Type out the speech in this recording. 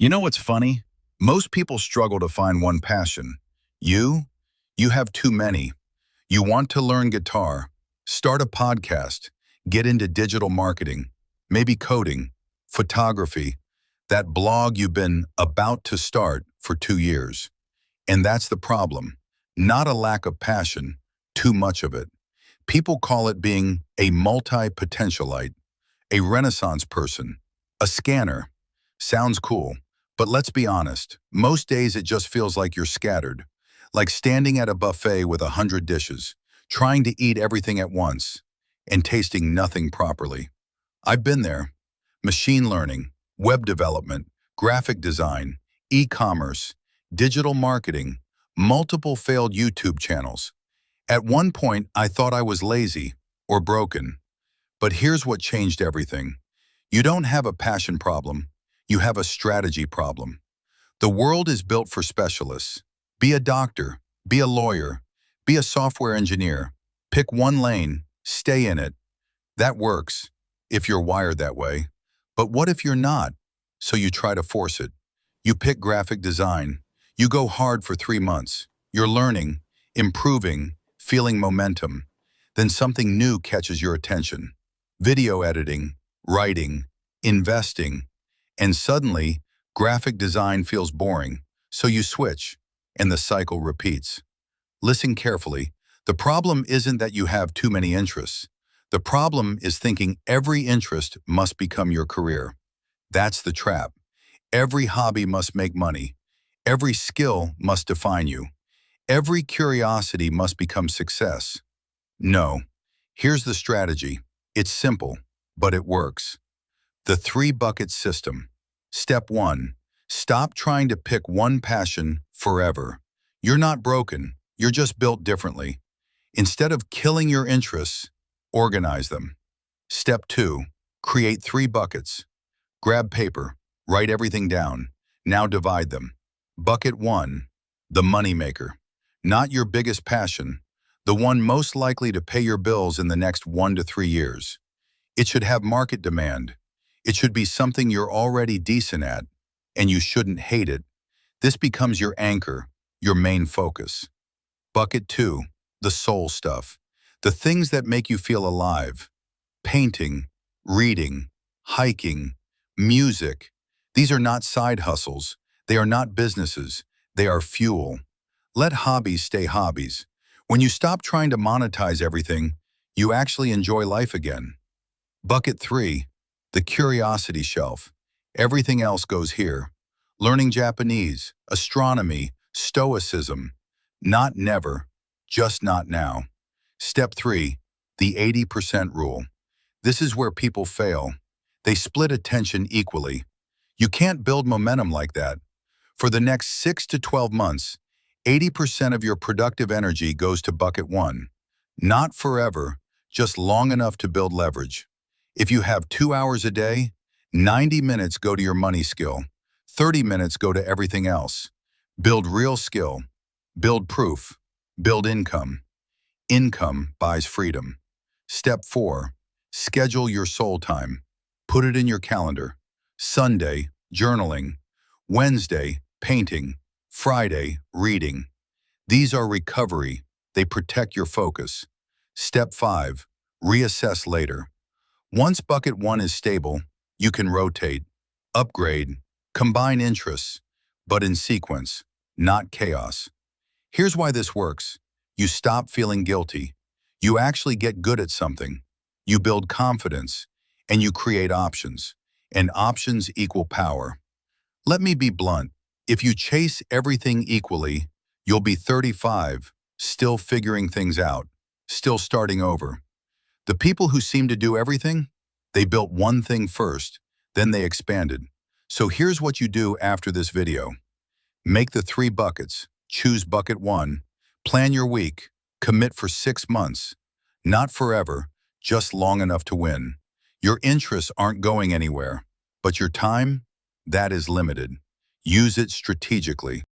You know what's funny? Most people struggle to find one passion. You? You have too many. You want to learn guitar, start a podcast, get into digital marketing, maybe coding, photography, that blog you've been about to start for 2 years. And that's the problem. Not a lack of passion, too much of it. People call it being a multi-potentialite, a renaissance person, a scanner. Sounds cool. But let's be honest, most days it just feels like you're scattered, like standing at a buffet with 100 dishes, trying to eat everything at once, and tasting nothing properly. I've been there. Machine learning, web development, graphic design, e-commerce, digital marketing, multiple failed YouTube channels. At one point, I thought I was lazy or broken. But here's what changed everything. You don't have a passion problem. You have a strategy problem. The world is built for specialists. Be a doctor, be a lawyer, be a software engineer. Pick one lane, stay in it. That works, if you're wired that way. But what if you're not? So you try to force it. You pick graphic design. You go hard for 3 months. You're learning, improving, feeling momentum. Then something new catches your attention. Video editing, writing, investing. And suddenly, graphic design feels boring, so you switch, and the cycle repeats. Listen carefully. The problem isn't that you have too many interests. The problem is thinking every interest must become your career. That's the trap. Every hobby must make money. Every skill must define you. Every curiosity must become success. No. Here's the strategy. It's simple, but it works. The 3-bucket system. Step 1. Stop trying to pick one passion forever. You're not broken. You're just built differently. Instead of killing your interests, organize them. Step 2. Create 3 buckets. Grab paper. Write everything down. Now divide them. Bucket 1. The moneymaker. Not your biggest passion. The one most likely to pay your bills in the next 1 to 3 years. It should have market demand. It should be something you're already decent at, and you shouldn't hate it. This becomes your anchor, your main focus. Bucket 2, the soul stuff. The things that make you feel alive. Painting, reading, hiking, music. These are not side hustles. They are not businesses. They are fuel. Let hobbies stay hobbies. When you stop trying to monetize everything, you actually enjoy life again. Bucket 3. The curiosity shelf. Everything else goes here. Learning Japanese, astronomy, stoicism. Not never, just not now. Step 3. The 80% rule. This is where people fail. They split attention equally. You can't build momentum like that. For the next 6 to 12 months, 80% of your productive energy goes to bucket 1. Not forever, just long enough to build leverage. If you have 2 hours a day, 90 minutes go to your money skill, 30 minutes go to everything else. Build real skill, build proof, build income. Income buys freedom. Step 4, schedule your soul time. Put it in your calendar. Sunday, journaling. Wednesday, painting. Friday, reading. These are recovery. They protect your focus. Step 5, reassess later. Once bucket 1 is stable, you can rotate, upgrade, combine interests, but in sequence, not chaos. Here's why this works. You stop feeling guilty. You actually get good at something. You build confidence, and you create options. And options equal power. Let me be blunt. If you chase everything equally, you'll be 35, still figuring things out, still starting over. The people who seem to do everything, they built one thing first, then they expanded. So here's what you do after this video. Make the 3 buckets, choose bucket 1, plan your week, commit for 6 months. Not forever, just long enough to win. Your interests aren't going anywhere, but your time, that is limited. Use it strategically.